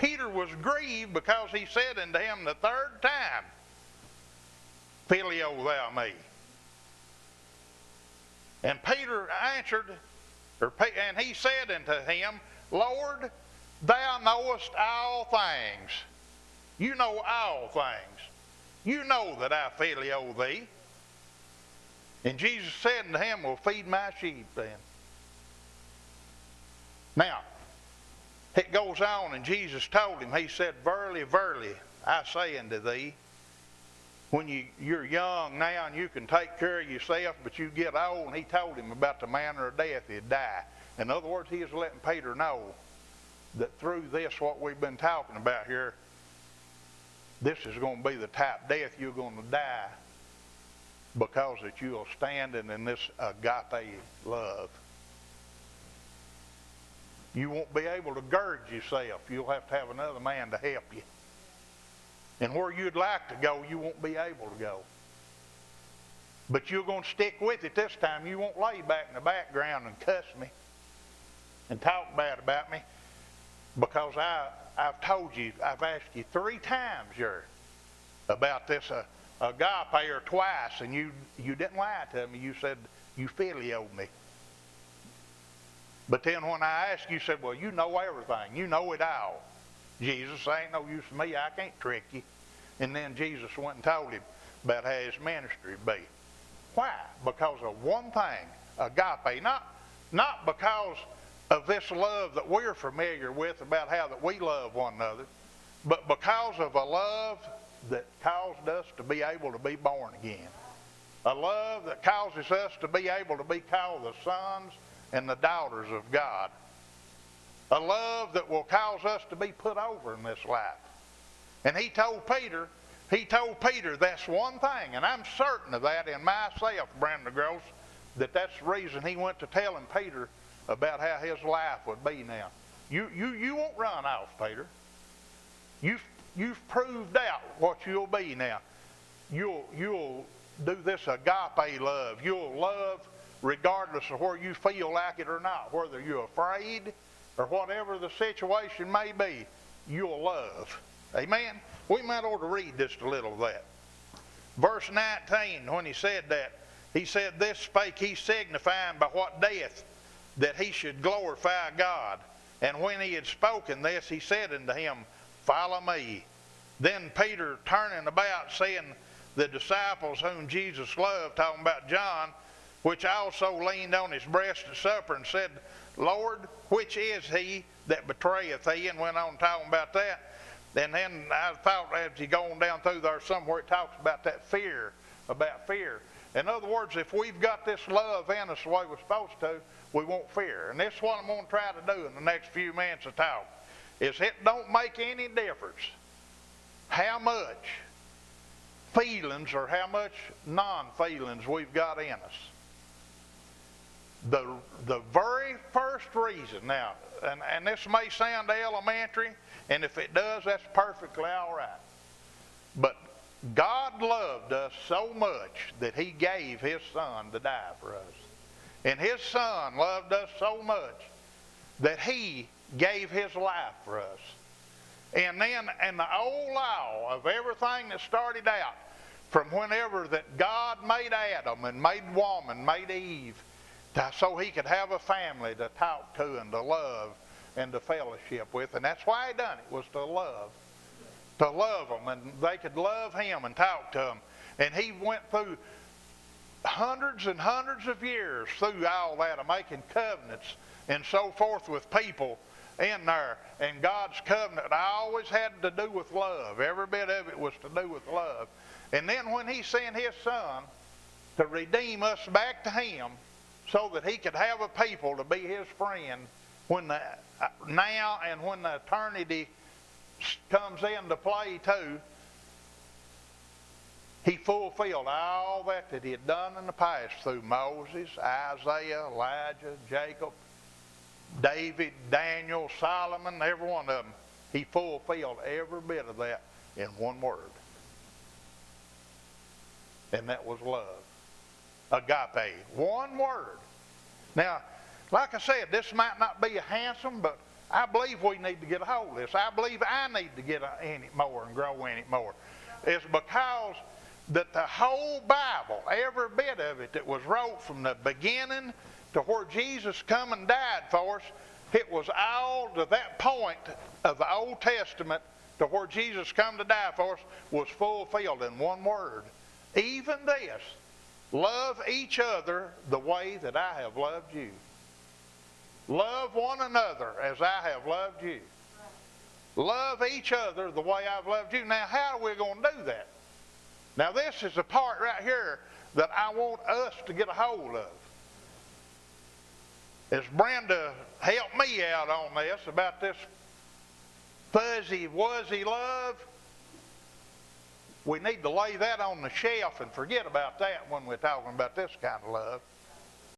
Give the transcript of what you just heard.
Peter was grieved because he said unto him the third time, Filio thou me. And Peter answered, and he said unto him, Lord, thou knowest all things. You know all things. You know that I filio thee. And Jesus said unto him, well, feed my sheep then. Now, it goes on, and Jesus told him, he said, Verily, verily, I say unto thee, when you're young now and you can take care of yourself, but you get old, and he told him about the manner of death, he'd die. In other words, he was letting Peter know that through this, what we've been talking about here, this is going to be the type of death you're going to die because that you are standing in this agape love. You won't be able to gird yourself. You'll have to have another man to help you. And where you'd like to go, you won't be able to go. But you're going to stick with it this time. You won't lay back in the background and cuss me and talk bad about me, because I've told you, I've asked you 3 times here about this agape, or twice, and you didn't lie to me. You said you filioed me. But then when I asked, you said, well, you know everything. You know it all. Jesus, ain't no use to me. I can't trick you. And then Jesus went and told him about how his ministry would be. Why? Because of one thing, agape. Not because of this love that we're familiar with about how that we love one another, but because of a love that caused us to be able to be born again. A love that causes us to be able to be called the sons and the daughters of God. A love that will cause us to be put over in this life. And he told Peter that's one thing, and I'm certain of that in myself, Brandon Gross, that's the reason he went to telling Peter about how his life would be now. You won't run off, Peter. You've proved out what you'll be now. You'll do this agape love. You'll love regardless of whether you feel like it or not, whether you're afraid or whatever the situation may be, you'll love. Amen? We might ought to read just a little of that. Verse 19, when he said that, he said, this spake he signifying by what death that he should glorify God. And when he had spoken this, he said unto him, Follow me. Then Peter, turning about, seeing the disciples whom Jesus loved, talking about John, which also leaned on his breast at supper and said, Lord, which is he that betrayeth thee? And went on talking about that. And then I thought as you go on down through there somewhere, it talks about that fear, about fear. In other words, if we've got this love in us the way we're supposed to, we won't fear. And this is what I'm going to try to do in the next few minutes of talk, is it don't make any difference how much feelings or how much non-feelings we've got in us. The very first reason, now, and this may sound elementary, and if it does, that's perfectly all right. But God loved us so much that he gave his son to die for us. And his son loved us so much that he gave his life for us. And then in the old law of everything that started out, from whenever that God made Adam and made woman, made Eve, so he could have a family to talk to and to love and to fellowship with. And that's why he done it, was to love them, and they could love him and talk to him. And he went through hundreds and hundreds of years through all that of making covenants and so forth with people in there. And God's covenant always had to do with love. Every bit of it was to do with love. And then when he sent his son to redeem us back to him so that he could have a people to be his friend when now and when the eternity comes into play too, he fulfilled all that he had done in the past through Moses, Isaiah, Elijah, Jacob, David, Daniel, Solomon, every one of them. He fulfilled every bit of that in one word. And that was love. Agape. One word. Now, like I said, this might not be handsome, but I believe we need to get a hold of this. I believe I need to get in it more and grow in it more. It's because that the whole Bible, every bit of it that was wrote from the beginning to where Jesus come and died for us, it was all to that point of the Old Testament to where Jesus come to die for us was fulfilled in one word. Even this, love each other the way that I have loved you. Love one another as I have loved you. Love each other the way I've loved you. Now, how are we going to do that? Now, this is the part right here that I want us to get a hold of. As Brenda helped me out on this, about this fuzzy-wuzzy love, we need to lay that on the shelf and forget about that when we're talking about this kind of love.